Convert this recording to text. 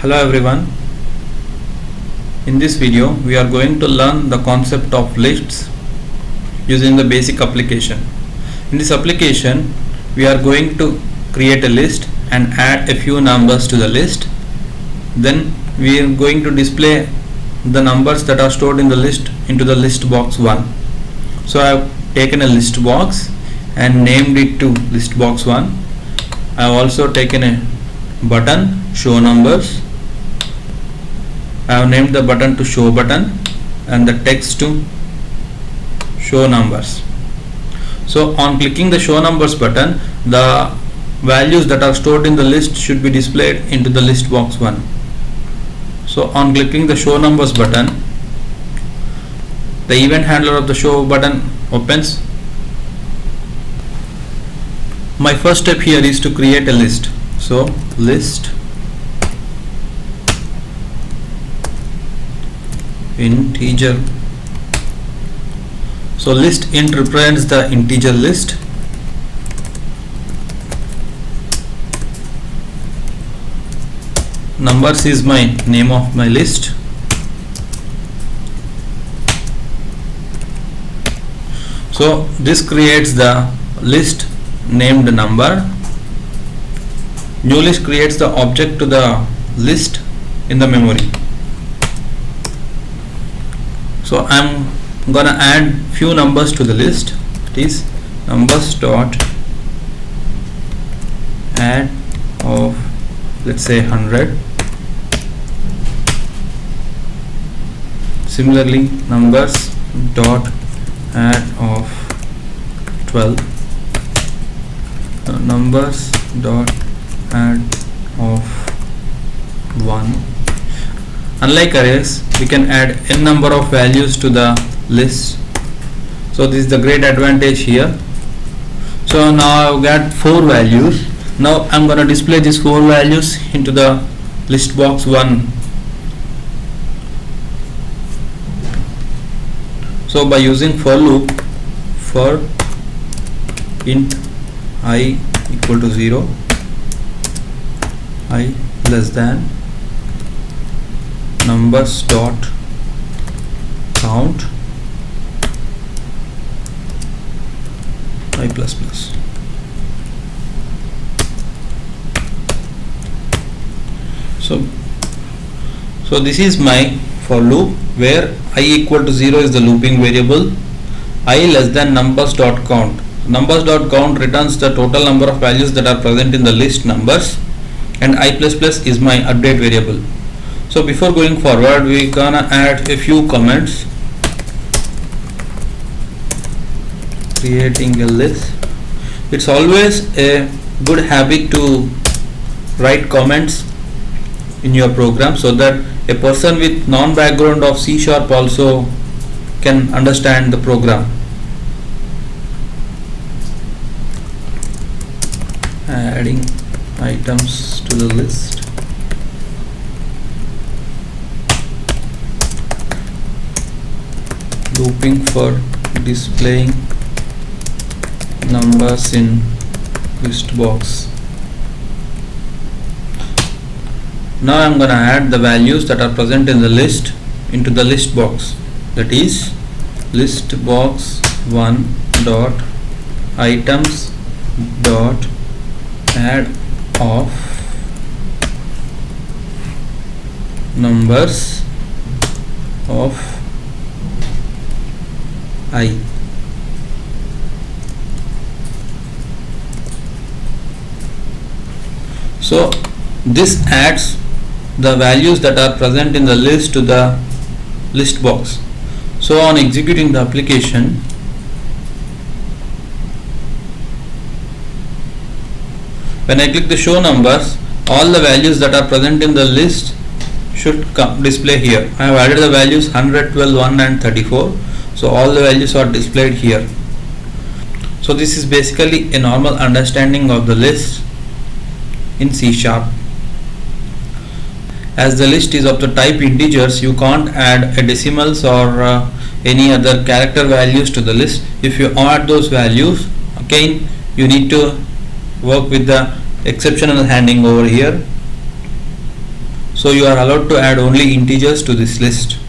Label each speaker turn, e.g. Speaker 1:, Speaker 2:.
Speaker 1: Hello everyone. In this video we are going to learn the concept of lists using the basic application. In this application we are going to create a list and add a few numbers to the list. Then we are going to display the numbers that are stored in the list into the list box 1. So I have taken a list box and named it to list box 1. I have also taken a button show numbers. I have named the button to show button and the text to show numbers. So on clicking the show numbers button, the values that are stored in the list should be displayed into the list box 1. So on clicking the show numbers button, the event handler of the show button opens. My first step here is to create a list. So list integer. So list int represents the integer list. Numbers is my name of my list. So this creates the list named number. New list creates the object to the list in the memory. So I'm gonna add few numbers to the list. It is numbers dot add of, let's say, 100. Similarly, numbers dot add of 12. Numbers dot add of 1. Unlike arrays, we can add n number of values to the list. So this is the great advantage here. So now I've got 4 values. Now I'm going to display these 4 values into the list box 1. So by using for loop, for int I equal to 0, I less than numbers dot count I plus plus. So this is my for loop where I equal to 0 is the looping variable. I less than numbers dot count. Numbers dot count returns the total number of values that are present in the list numbers, and I plus plus is my update variable. So before going forward, we gonna add a few comments. Creating a list. It's always a good habit to write comments in your program so that a person with non-background of C# also can understand the program. Adding items to the list. Looping for displaying numbers in list box. Now I'm going to add the values that are present in the list into the list box. That is list box 1 dot items dot add of numbers of I. So this adds the values that are present in the list to the list box. So on executing the application, when I click the show numbers, all the values that are present in the list should display here. I have added the values 100, 12, 1 and 34. So all the values are displayed here. So this is basically a normal understanding of the list in C#. As the list is of the type integers, you can't add a decimals or any other character values to the list. If you add those values, again you need to work with the exceptional handing over here. So you are allowed to add only integers to this list.